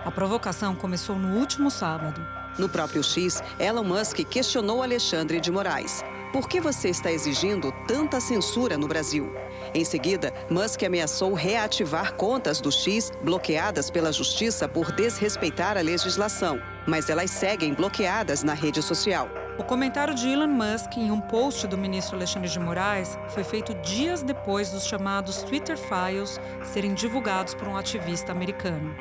A provocação começou no último sábado. No próprio X, Elon Musk questionou Alexandre de Moraes. Por que você está exigindo tanta censura no Brasil? Em seguida, Musk ameaçou reativar contas do X bloqueadas pela Justiça por desrespeitar a legislação, mas elas seguem bloqueadas na rede social. O comentário de Elon Musk em um post do ministro Alexandre de Moraes foi feito dias depois dos chamados Twitter Files serem divulgados por um ativista americano.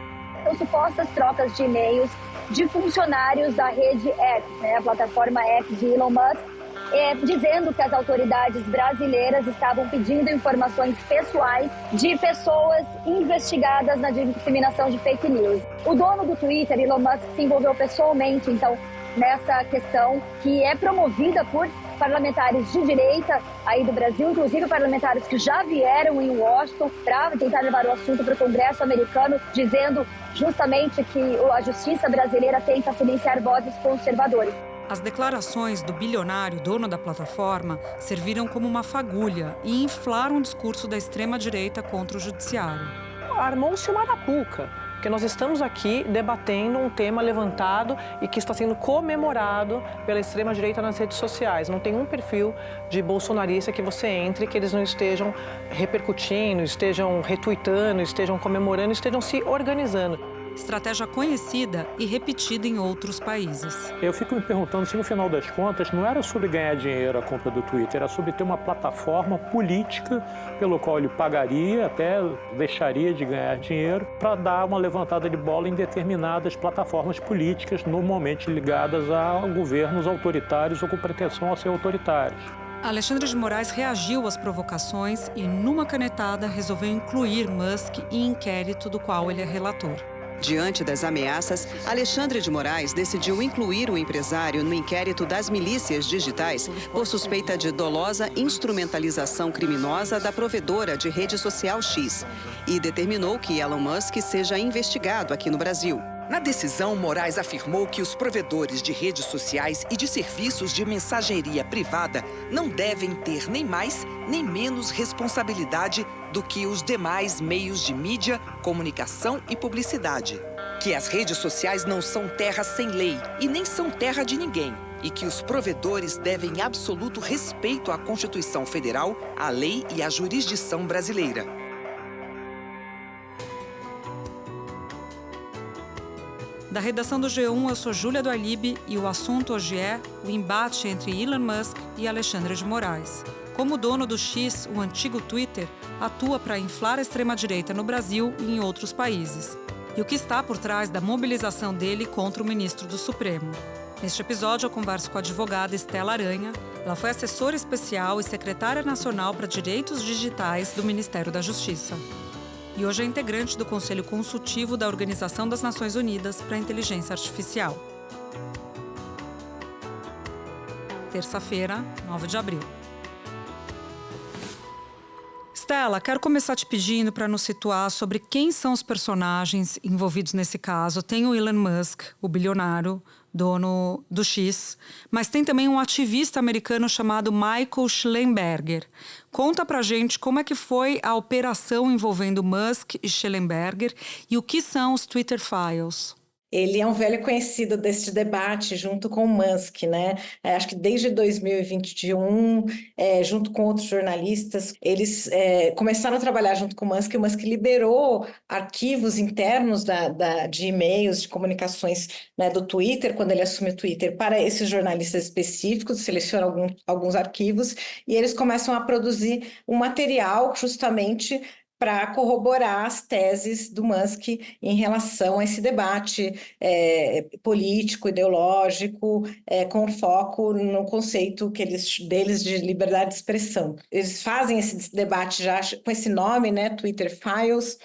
São supostas trocas de e-mails de funcionários da rede X, a plataforma X de Elon Musk, dizendo que as autoridades brasileiras estavam pedindo informações pessoais de pessoas investigadas na disseminação de fake news. O dono do Twitter, Elon Musk, se envolveu pessoalmente, então, nessa questão que é promovida por parlamentares de direita aí do Brasil, inclusive parlamentares que já vieram em Washington para tentar levar o assunto para o Congresso americano, dizendo justamente que a justiça brasileira tenta silenciar vozes conservadoras. As declarações do bilionário dono da plataforma serviram como uma fagulha e inflaram o discurso da extrema-direita contra o judiciário. Armou-se uma arapuca, porque nós estamos aqui debatendo um tema levantado e que está sendo comemorado pela extrema-direita nas redes sociais. Não tem um perfil de bolsonarista que você entre que eles não estejam repercutindo, estejam retuitando, estejam comemorando, estejam se organizando. Estratégia conhecida e repetida em outros países. Eu fico me perguntando se, no final das contas, não era sobre ganhar dinheiro a compra do Twitter, era sobre ter uma plataforma política pelo qual ele pagaria, até deixaria de ganhar dinheiro, para dar uma levantada de bola em determinadas plataformas políticas, normalmente ligadas a governos autoritários ou com pretensão a ser autoritários. Alexandre de Moraes reagiu às provocações e, numa canetada, resolveu incluir Musk em inquérito do qual ele é relator. Diante das ameaças, Alexandre de Moraes decidiu incluir o empresário no inquérito das milícias digitais por suspeita de dolosa instrumentalização criminosa da provedora de rede social X e determinou que Elon Musk seja investigado aqui no Brasil. Na decisão, Moraes afirmou que os provedores de redes sociais e de serviços de mensageria privada não devem ter nem mais nem menos responsabilidade do que os demais meios de mídia, comunicação e publicidade. Que as redes sociais não são terra sem lei e nem são terra de ninguém. E que os provedores devem absoluto respeito à Constituição Federal, à lei e à jurisdição brasileira. Da redação do G1, eu sou Júlia do Alibe e o assunto hoje é o embate entre Elon Musk e Alexandre de Moraes. Como dono do X, o antigo Twitter atua para inflar a extrema-direita no Brasil e em outros países. E o que está por trás da mobilização dele contra o ministro do Supremo. Neste episódio, eu converso com a advogada Estela Aranha. Ela foi assessora especial e secretária nacional para direitos digitais do Ministério da Justiça. E hoje é integrante do Conselho Consultivo da Organização das Nações Unidas para a Inteligência Artificial. Terça-feira, 9 de abril. Estela, quero começar te pedindo para nos situar sobre quem são os personagens envolvidos nesse caso. Tem o Elon Musk, o bilionário, dono do X, mas tem também um ativista americano chamado Michael Shellenberger. Conta pra gente como é que foi a operação envolvendo Musk e Shellenberger e o que são os Twitter Files. Ele é um velho conhecido deste debate junto com o Musk, né? Acho que desde 2021, junto com outros jornalistas, eles começaram a trabalhar junto com o Musk alguns arquivos internos de e-mails, de comunicações, né, do Twitter, quando ele assume o Twitter, para esses jornalistas específicos, seleciona alguns arquivos, e eles começam a produzir um material justamente para corroborar as teses do Musk em relação a esse debate político, ideológico, com foco no conceito deles de liberdade de expressão. Eles fazem esse debate já com esse nome, né, Twitter Files,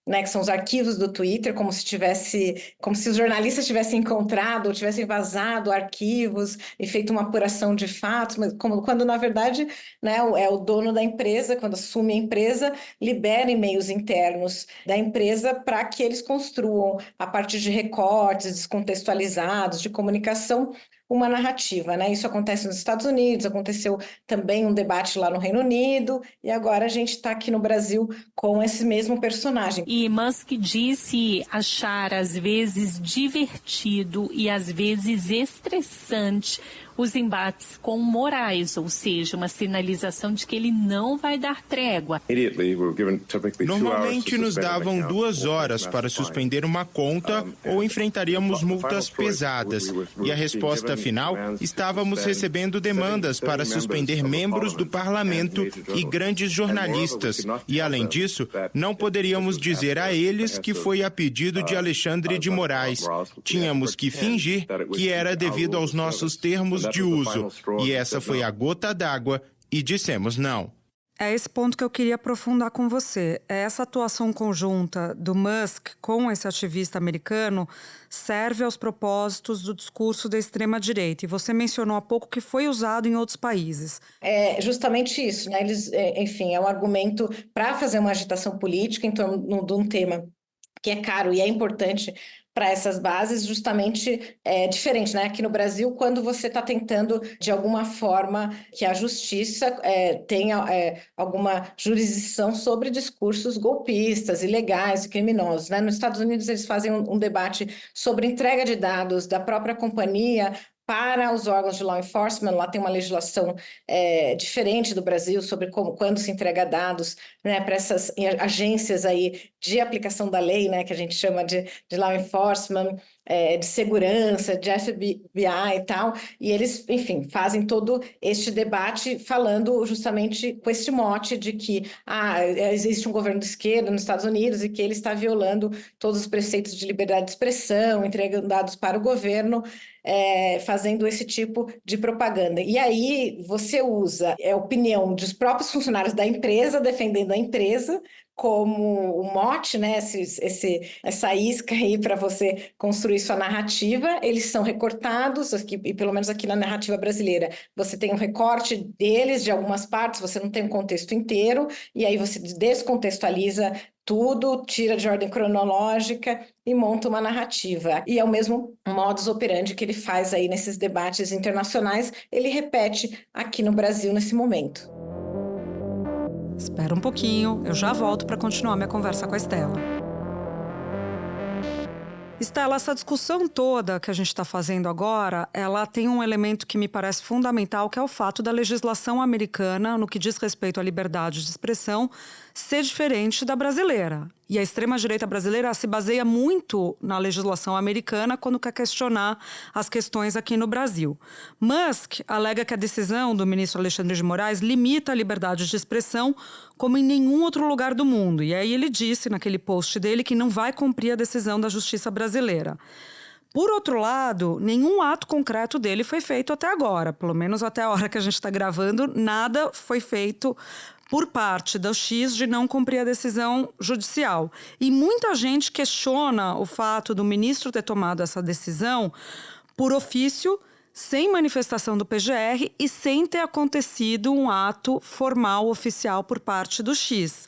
né, que são os arquivos do Twitter, como se os jornalistas tivessem encontrado ou tivessem vazado arquivos e feito uma apuração de fatos, mas quando na verdade, né, é o dono da empresa, quando assume a empresa, libera e-mails internos da empresa para que eles construam, a partir de recortes descontextualizados de comunicação, uma narrativa, né? Isso acontece nos Estados Unidos, aconteceu também um debate lá no Reino Unido, e agora a gente está aqui no Brasil com esse mesmo personagem. E Musk disse achar às vezes divertido e às vezes estressante os embates com Moraes, ou seja, uma sinalização de que ele não vai dar trégua. Normalmente nos davam 2 horas para suspender uma conta ou enfrentaríamos multas pesadas. E a resposta final, estávamos recebendo demandas para suspender membros do parlamento e grandes jornalistas. E além disso, não poderíamos dizer a eles que foi a pedido de Alexandre de Moraes. Tínhamos que fingir que era devido aos nossos termos de uso. E essa foi a gota d'água e dissemos não. É esse ponto que eu queria aprofundar com você. Essa atuação conjunta do Musk com esse ativista americano serve aos propósitos do discurso da extrema-direita. E você mencionou há pouco que foi usado em outros países. É justamente isso, né? Eles, enfim, é um argumento para fazer uma agitação política em torno de um tema que é caro e é importante para essas bases, justamente diferente, né? Aqui no Brasil, quando você está tentando, de alguma forma, que a justiça tenha alguma jurisdição sobre discursos golpistas, ilegais e criminosos, né? Nos Estados Unidos, eles fazem um debate sobre entrega de dados da própria companhia para os órgãos de law enforcement. Lá tem uma legislação diferente do Brasil sobre quando se entrega dados, né, para essas agências aí de aplicação da lei, né, que a gente chama de law enforcement, de segurança, de FBI e tal, e eles, enfim, fazem todo este debate falando justamente com esse mote de que existe um governo de esquerda nos Estados Unidos e que ele está violando todos os preceitos de liberdade de expressão, entregando dados para o governo, fazendo esse tipo de propaganda. E aí você usa a opinião dos próprios funcionários da empresa, defendendo a empresa, como o mote, né, essa isca aí para você construir sua narrativa. Eles são recortados, aqui, e pelo menos aqui na narrativa brasileira, você tem um recorte deles, de algumas partes, você não tem um contexto inteiro, e aí você descontextualiza tudo, tira de ordem cronológica e monta uma narrativa. E é o mesmo modus operandi que ele faz aí nesses debates internacionais, ele repete aqui no Brasil nesse momento. Espera um pouquinho, eu já volto para continuar minha conversa com a Estela. Estela, essa discussão toda que a gente está fazendo agora, ela tem um elemento que me parece fundamental, que é o fato da legislação americana, no que diz respeito à liberdade de expressão, ser diferente da brasileira. E a extrema-direita brasileira se baseia muito na legislação americana quando quer questionar as questões aqui no Brasil. Musk alega que a decisão do ministro Alexandre de Moraes limita a liberdade de expressão como em nenhum outro lugar do mundo. E aí ele disse naquele post dele que não vai cumprir a decisão da justiça brasileira. Por outro lado, nenhum ato concreto dele foi feito até agora. Pelo menos até a hora que a gente está gravando, nada foi feito por parte do X de não cumprir a decisão judicial. E muita gente questiona o fato do ministro ter tomado essa decisão por ofício, sem manifestação do PGR e sem ter acontecido um ato formal oficial por parte do X.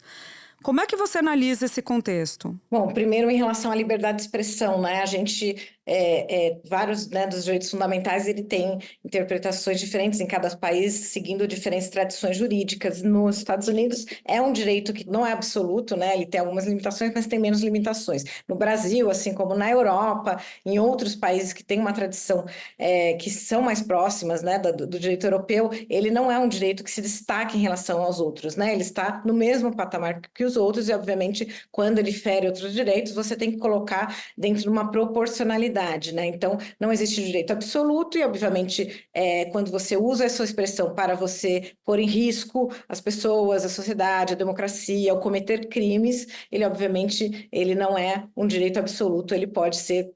Como é que você analisa esse contexto? Bom, primeiro em relação à liberdade de expressão, né? A gente, vários, né, dos direitos fundamentais, ele tem interpretações diferentes em cada país, seguindo diferentes tradições jurídicas. Nos Estados Unidos é um direito que não é absoluto, né? Ele tem algumas limitações, mas tem menos limitações. No Brasil, assim como na Europa, em outros países que têm uma tradição que são mais próximas, né, do direito europeu, ele não é um direito que se destaque em relação aos outros, né? Ele está no mesmo patamar que os outros e, obviamente, quando ele fere outros direitos, você tem que colocar dentro de uma proporcionalidade, né? Então, não existe direito absoluto e, obviamente, quando você usa essa expressão para você pôr em risco as pessoas, a sociedade, a democracia, ou cometer crimes, ele, obviamente, ele não é um direito absoluto, ele pode ser,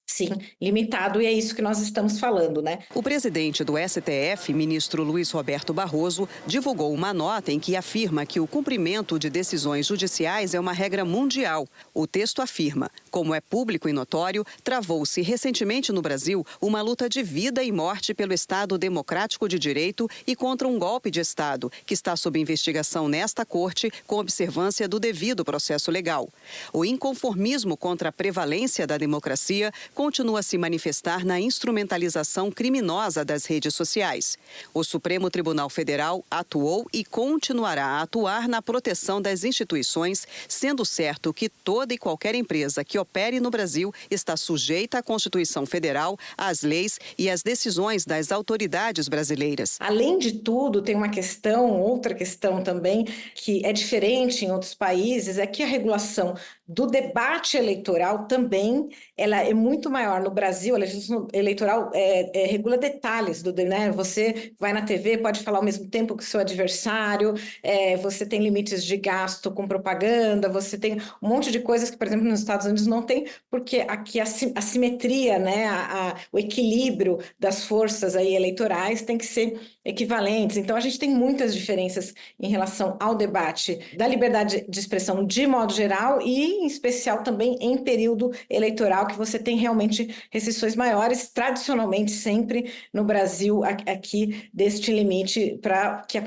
sim, limitado, e é isso que nós estamos falando, né? O presidente do STF, ministro Luiz Roberto Barroso, divulgou uma nota em que afirma que o cumprimento de decisões judiciais é uma regra mundial. O texto afirma: como é público e notório, travou-se recentemente no Brasil uma luta de vida e morte pelo Estado democrático de direito e contra um golpe de Estado, que está sob investigação nesta corte com observância do devido processo legal. O inconformismo contra a prevalência da democracia continua a se manifestar na instrumentalização criminosa das redes sociais. O Supremo Tribunal Federal atuou e continuará a atuar na proteção das instituições, sendo certo que toda e qualquer empresa que opere no Brasil está sujeita à Constituição Federal, às leis e às decisões das autoridades brasileiras. Além de tudo, tem outra questão também, que é diferente em outros países, é que a regulação do debate eleitoral também ela é muito maior. No Brasil, a legislação eleitoral regula detalhes, né? Você vai na TV, pode falar ao mesmo tempo que o seu adversário, você tem limites de gasto com propaganda, você tem um monte de coisas que, por exemplo, nos Estados Unidos não tem, porque aqui a simetria, né? O equilíbrio das forças aí eleitorais tem que ser equivalentes. Então, a gente tem muitas diferenças em relação ao debate da liberdade de expressão de modo geral e, em especial, também em período eleitoral, que você tem realmente restrições maiores, tradicionalmente sempre no Brasil, aqui deste limite, para que a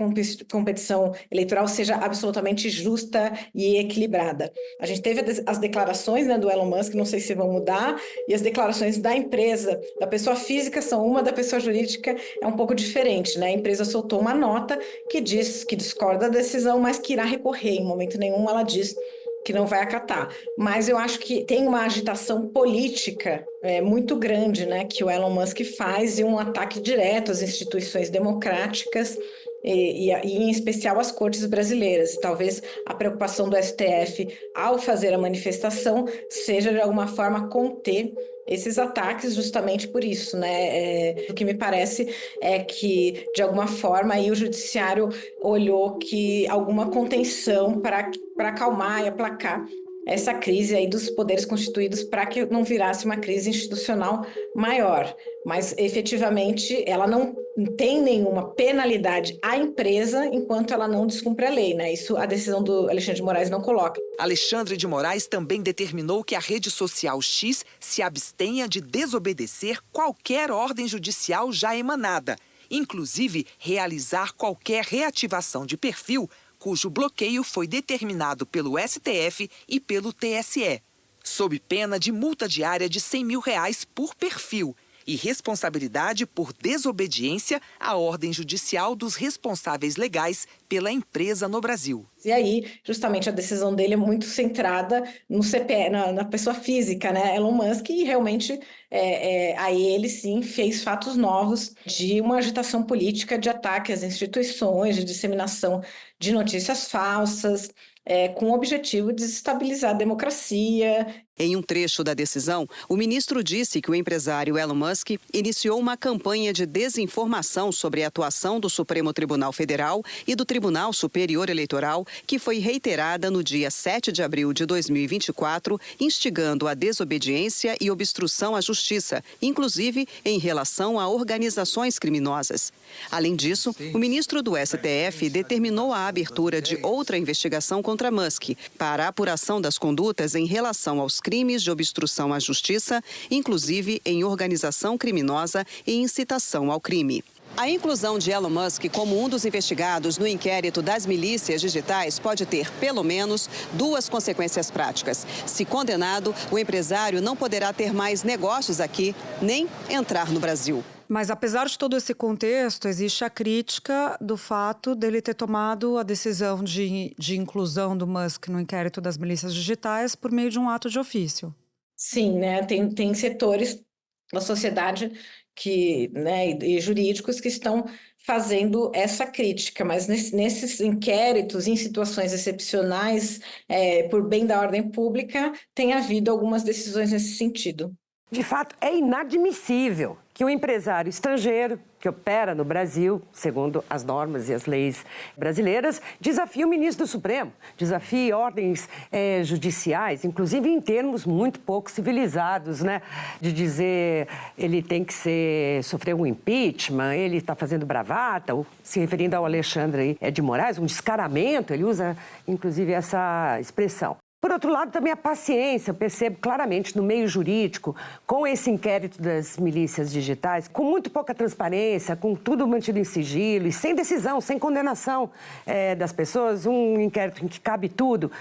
competição eleitoral seja absolutamente justa e equilibrada. A gente teve as declarações, né, do Elon Musk, não sei se vão mudar, e as declarações da empresa, da pessoa física são uma, da pessoa jurídica é um pouco diferente, né? A empresa soltou uma nota que diz que discorda da decisão, mas que irá recorrer. Em momento nenhum ela diz que não vai acatar. Mas eu acho que tem uma agitação política muito grande, né, que o Elon Musk faz, e um ataque direto às instituições democráticas e em especial às cortes brasileiras. Talvez a preocupação do STF ao fazer a manifestação seja de alguma forma conter esses ataques justamente por isso, né? O que me parece é que, de alguma forma, aí o judiciário olhou que alguma contenção para acalmar e aplacar essa crise aí dos poderes constituídos para que não virasse uma crise institucional maior. Mas, efetivamente, ela não tem nenhuma penalidade à empresa enquanto ela não descumpre a lei, né? Isso a decisão do Alexandre de Moraes não coloca. Alexandre de Moraes também determinou que a rede social X se abstenha de desobedecer qualquer ordem judicial já emanada, inclusive realizar qualquer reativação de perfil cujo bloqueio foi determinado pelo STF e pelo TSE, sob pena de multa diária de R$100 mil por perfil e responsabilidade por desobediência à ordem judicial dos responsáveis legais pela empresa no Brasil. E aí, justamente, a decisão dele é muito centrada no CPF, na pessoa física, né? Elon Musk, e realmente aí ele sim fez fatos novos de uma agitação política, de ataque às instituições, de disseminação de notícias falsas, com o objetivo de desestabilizar a democracia. Em um trecho da decisão, o ministro disse que o empresário Elon Musk iniciou uma campanha de desinformação sobre a atuação do Supremo Tribunal Federal e do Tribunal Superior Eleitoral, que foi reiterada no dia 7 de abril de 2024, instigando a desobediência e obstrução à justiça, inclusive em relação a organizações criminosas. Além disso, o ministro do STF determinou a abertura de outra investigação contra Musk para a apuração das condutas em relação aos crimes de obstrução à justiça, inclusive em organização criminosa e incitação ao crime. A inclusão de Elon Musk como um dos investigados no inquérito das milícias digitais pode ter, pelo menos, duas consequências práticas. Se condenado, o empresário não poderá ter mais negócios aqui, nem entrar no Brasil. Mas, apesar de todo esse contexto, existe a crítica do fato dele ter tomado a decisão de inclusão do Musk no inquérito das milícias digitais por meio de um ato de ofício. Sim, né? Tem setores da sociedade e jurídicos que estão fazendo essa crítica, mas nesses inquéritos, em situações excepcionais, por bem da ordem pública, tem havido algumas decisões nesse sentido. De fato, é inadmissível que um empresário estrangeiro que opera no Brasil, segundo as normas e as leis brasileiras, desafie o ministro do Supremo, desafie ordens judiciais, inclusive em termos muito pouco civilizados, né? De dizer ele tem que sofrer um impeachment, ele está fazendo bravata, ou, se referindo ao Alexandre de Moraes, um descaramento, ele usa inclusive essa expressão. Por outro lado, também a paciência, eu percebo claramente no meio jurídico, com esse inquérito das milícias digitais, com muito pouca transparência, com tudo mantido em sigilo e sem decisão, sem condenação das pessoas, um inquérito em que cabe tudo,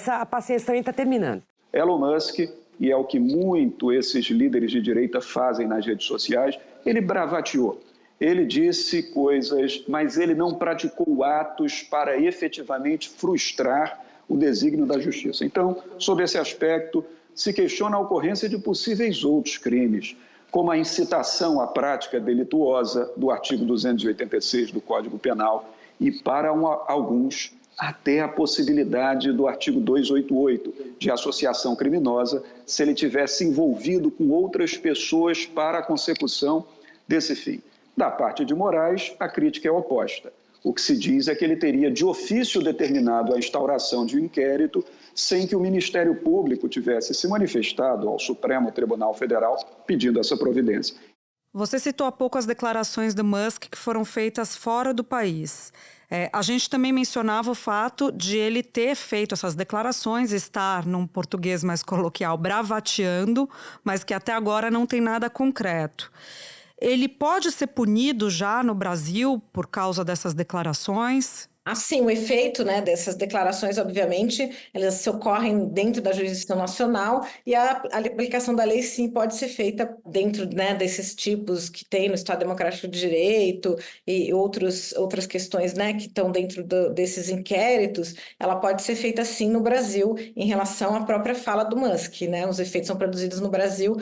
a paciência também está terminando. Elon Musk e é o que muito esses líderes de direita fazem nas redes sociais, ele bravateou. Ele disse coisas, mas ele não praticou atos para efetivamente frustrar o desígnio da justiça. Então, sob esse aspecto, se questiona a ocorrência de possíveis outros crimes, como a incitação à prática delituosa do artigo 286 do Código Penal e, para alguns, até a possibilidade do artigo 288 de associação criminosa, se ele tivesse envolvido com outras pessoas para a consecução desse fim. Da parte de Moraes, a crítica é oposta. O que se diz é que ele teria de ofício determinado a instauração de um inquérito sem que o Ministério Público tivesse se manifestado ao Supremo Tribunal Federal pedindo essa providência. Você citou há pouco as declarações do Musk que foram feitas fora do país. A gente também mencionava o fato de ele ter feito essas declarações, estar, num português mais coloquial, bravateando, mas que até agora não tem nada concreto. Ele pode ser punido já no Brasil por causa dessas declarações? Assim, o efeito, né, dessas declarações, obviamente, elas ocorrem dentro da jurisdição nacional e a aplicação da lei, sim, pode ser feita dentro, né, desses tipos que tem no Estado Democrático de Direito e outras questões, né, que estão dentro desses inquéritos. Ela pode ser feita, sim, no Brasil, em relação à própria fala do Musk, né? Os efeitos são produzidos no Brasil,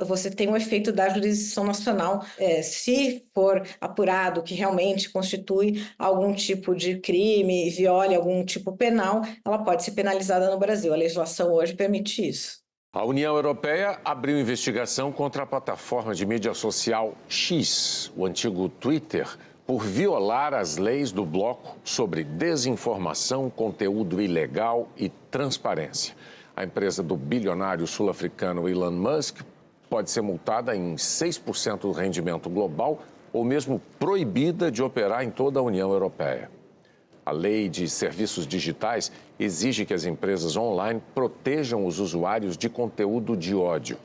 você tem o efeito da jurisdição nacional. Se for apurado que realmente constitui algum tipo de crime e viole algum tipo penal, ela pode ser penalizada no Brasil. A legislação hoje permite isso. A União Europeia abriu investigação contra a plataforma de mídia social X, o antigo Twitter, por violar as leis do bloco sobre desinformação, conteúdo ilegal e transparência. A empresa do bilionário sul-africano Elon Musk pode ser multada em 6% do rendimento global ou mesmo proibida de operar em toda a União Europeia. A lei de serviços digitais exige que as empresas online protejam os usuários de conteúdo de ódio.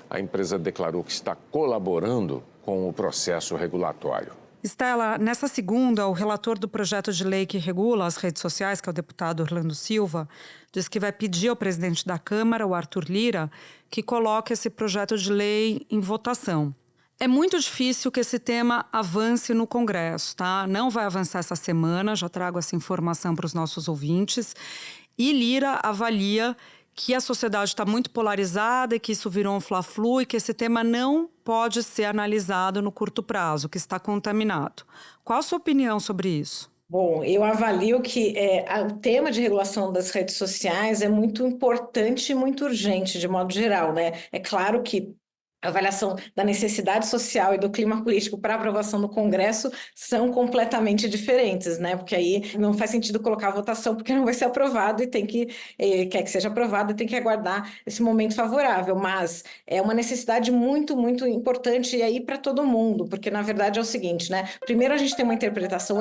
A empresa declarou que está colaborando com o processo regulatório. Estela, nessa segunda, o relator do projeto de lei que regula as redes sociais, que é o deputado Orlando Silva, diz que vai pedir ao presidente da Câmara, o Arthur Lira, que coloque esse projeto de lei em votação. É muito difícil que esse tema avance no Congresso, tá? Não vai avançar essa semana, já trago essa informação para os nossos ouvintes. E Lira avalia que a sociedade está muito polarizada e que isso virou um fla-flu e que esse tema não pode ser analisado no curto prazo, que está contaminado. Qual a sua opinião sobre isso? Bom, eu avalio que o tema de regulação das redes sociais é muito importante e muito urgente, de modo geral, né? É claro que a avaliação da necessidade social e do clima político para aprovação no Congresso são completamente diferentes, né? Porque aí não faz sentido colocar a votação, porque não vai ser aprovado e quer que seja aprovado e tem que aguardar esse momento favorável. Mas é uma necessidade muito, muito importante e aí para todo mundo, porque na verdade é o seguinte, né? Primeiro a gente tem uma interpretação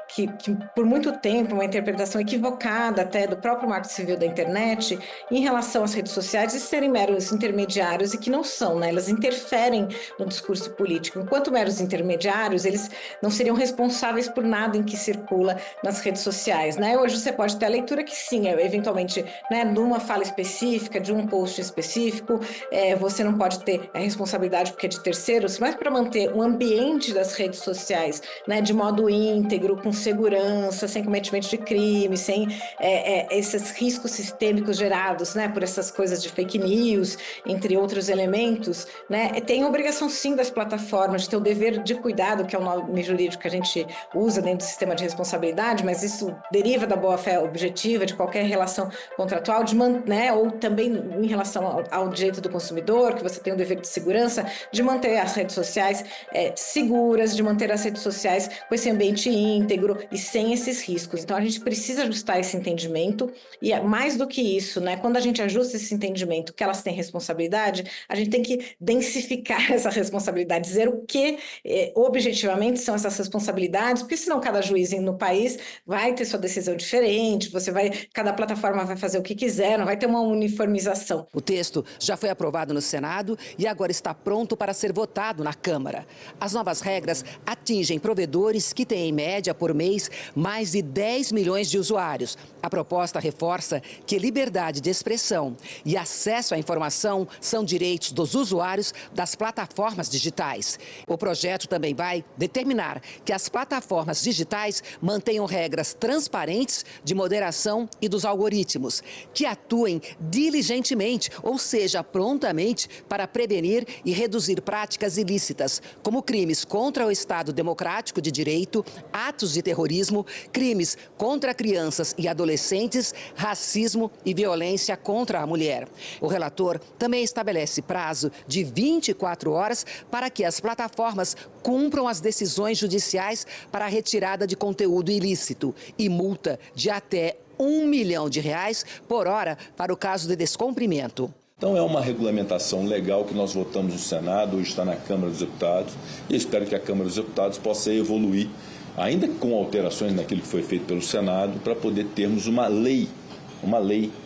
que por muito tempo, uma interpretação equivocada até do próprio Marco Civil da internet em relação às redes sociais de serem meros intermediários e que não são, né? Elas interferem no discurso político. Enquanto meros intermediários, eles não seriam responsáveis por nada em que circula nas redes sociais, né? Hoje você pode ter a leitura que sim, eventualmente, né, numa fala específica, de um post específico, você não pode ter a responsabilidade porque é de terceiros, mas para manter o ambiente das redes sociais, né, de modo íntegro, com segurança, sem cometimento de crime, sem esses riscos sistêmicos gerados, né, por essas coisas de fake news, entre outros elementos, né, tem a obrigação sim das plataformas de ter o dever de cuidado, que é o nome jurídico que a gente usa dentro do sistema de responsabilidade, mas isso deriva da boa-fé objetiva de qualquer relação contratual, né, ou também em relação ao direito do consumidor, que você tem o dever de segurança, de manter as redes sociais seguras, de manter as redes sociais com esse ambiente íntegro e sem esses riscos. Então a gente precisa ajustar esse entendimento e mais do que isso, né, quando a gente ajusta esse entendimento que elas têm responsabilidade, a gente tem que densificar essa responsabilidade, dizer o que objetivamente são essas responsabilidades, porque senão cada juiz no país vai ter sua decisão diferente, cada plataforma vai fazer o que quiser, não vai ter uma uniformização. O texto já foi aprovado no Senado e agora está pronto para ser votado na Câmara. As novas regras atingem provedores que têm, em média, por mês, mais de 10 milhões de usuários. A proposta reforça que liberdade de expressão e acesso à informação são direitos dos usuários das plataformas digitais. O projeto também vai determinar que as plataformas digitais mantenham regras transparentes de moderação e dos algoritmos, que atuem diligentemente, ou seja, prontamente, para prevenir e reduzir práticas ilícitas, como crimes contra o Estado Democrático de Direito, atos de terrorismo, crimes contra crianças e adolescentes, racismo e violência contra a mulher. O relator também estabelece prazo de 24 horas para que as plataformas cumpram as decisões judiciais para a retirada de conteúdo ilícito e multa de até R$1 milhão por hora para o caso de descumprimento. Então é uma regulamentação legal que nós votamos no Senado, hoje está na Câmara dos Deputados, e espero que a Câmara dos Deputados possa evoluir, ainda com alterações naquilo que foi feito pelo Senado, para poder termos uma lei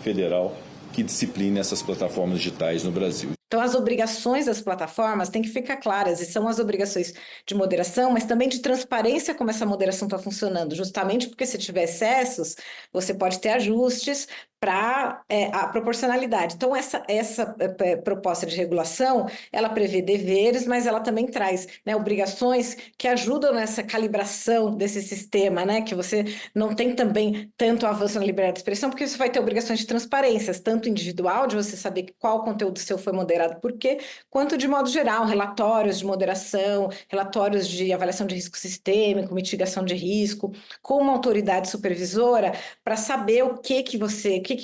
federal que discipline essas plataformas digitais no Brasil. Então, as obrigações das plataformas têm que ficar claras, e são as obrigações de moderação, mas também de transparência como essa moderação está funcionando, justamente porque se tiver excessos, você pode ter ajustes para a proporcionalidade. Então, essa proposta de regulação, ela prevê deveres, mas ela também traz, né, obrigações que ajudam nessa calibração desse sistema, né, que você não tem também tanto avanço na liberdade de expressão, porque você vai ter obrigações de transparências, tanto individual, de você saber qual conteúdo seu foi moderado por quê, quanto de modo geral, relatórios de moderação, relatórios de avaliação de risco sistêmico, mitigação de risco, com uma autoridade supervisora, para saber o que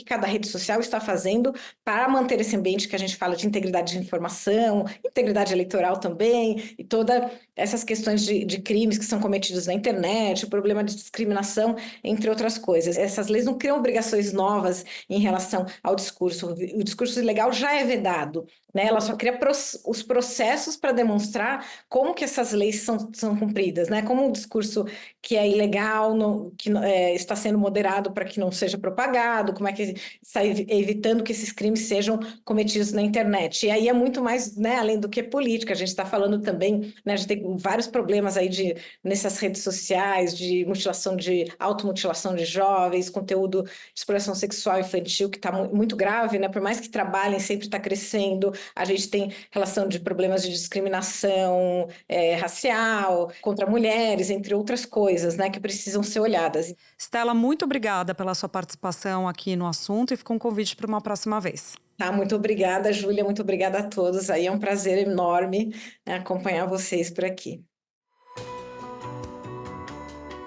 cada rede social está fazendo para manter esse ambiente que a gente fala de integridade de informação, integridade eleitoral também, e todas essas questões de crimes que são cometidos na internet, o problema de discriminação, entre outras coisas. Essas leis não criam obrigações novas em relação ao discurso. O discurso ilegal já é vedado, né? Ela só cria os processos para demonstrar como que essas leis são cumpridas, né? Como um discurso que é ilegal, está sendo moderado para que não seja propagado, como é que está evitando que esses crimes sejam cometidos na internet. E aí é muito mais, né, além do que política. A gente está falando também, né, a gente tem vários problemas aí nessas redes sociais de automutilação de jovens, conteúdo de exploração sexual infantil que está muito grave, né? Por mais que trabalhem, sempre está crescendo. A gente tem relação de problemas de discriminação racial contra mulheres, entre outras coisas, né, que precisam ser olhadas. Stella, muito obrigada pela sua participação aqui no assunto e fica um convite para uma próxima vez. Tá, muito obrigada, Júlia, muito obrigada a todos. Aí é um prazer enorme, né, acompanhar vocês por aqui.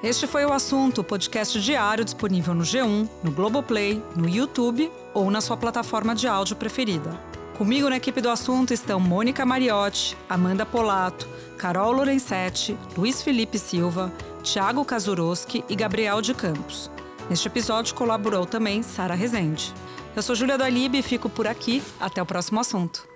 Este foi o Assunto, podcast diário disponível no G1, no Globoplay, no YouTube ou na sua plataforma de áudio preferida. Comigo na equipe do Assunto estão Mônica Mariotti, Amanda Polato, Carol Lorenzetti, Luiz Felipe Silva, Thiago Kazuroski e Gabriel de Campos. Neste episódio colaborou também Sara Rezende. Eu sou Júlia do Alibe e fico por aqui. Até o próximo assunto.